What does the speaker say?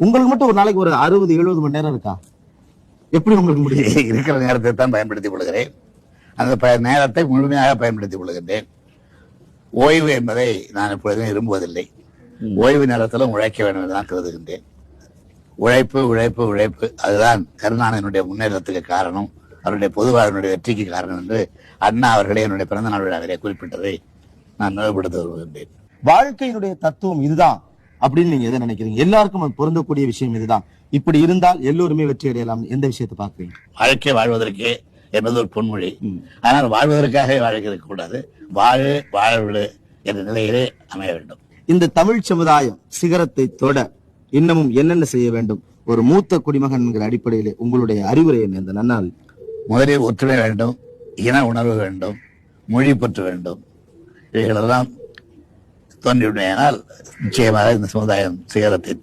உங்களுக்கு மட்டும் ஒரு நாளைக்கு ஒரு 60-70 மணி நேரம் இருக்கா? எப்படி உங்களுக்கு முடியும்? இருக்கிற நேரத்தை தான் பயன்படுத்திக் கொள்கிறேன். அந்த நேரத்தை முழுமையாக பயன்படுத்திக் கொள்கின்றேன். ஓய்வு என்பதை நான் எப்பொழுதுமே விரும்புவதில்லை. ஓய்வு நேரத்திலும் உழைக்க வேண்டும் என்று தான் கருதுகின்றேன். உழைப்பு உழைப்பு உழைப்பு அதுதான் கருணாநிதியினுடைய முன்னேற்றத்துக்கு காரணம், அவருடைய பொதுவாழ்வுடைய வெற்றிக்கு காரணம் என்று அண்ணா அவர்களே என்னுடைய பிறந்த நாள் விழாவிலே குறிப்பிட்டதை நான் நினைவுபடுத்த வருகின்றேன். வாழ்க்கையினுடைய தத்துவம் இதுதான் அப்படின்னு நீங்க எதை நினைக்கிறீங்க? எல்லாருக்கும் அது பொருந்தக்கூடிய விஷயம் இதுதான், இப்படி இருந்தால் எல்லோருமே வெற்றி அடையலாம், எந்த விஷயத்தை பாக்குறீங்க? வாழ்க்கை வாழ்வதற்கே என்பது ஒரு பொன்மொழி. ஆனால் வாழ்வதற்காக வாழ்க்கை இருக்கக்கூடாது, வாழ்வு என்ற நிலையிலே அமைய வேண்டும். இந்த தமிழ் சமுதாயம் சிகரத்தை தொட இன்னமும் என்னென்ன செய்ய வேண்டும்? ஒரு மூத்த குடிமகன் என்கிற அடிப்படையிலே உங்களுடைய அறிவுரை என்ன இந்த நன்னாள்? முதலில் ஒற்றுமை வேண்டும், இன உணர்வு வேண்டும், மொழி பற்று வேண்டும். இவைகளெல்லாம் தோன்றிவிடுமையானால் நிச்சயமாக இந்த சமுதாயம் சிகரத்தை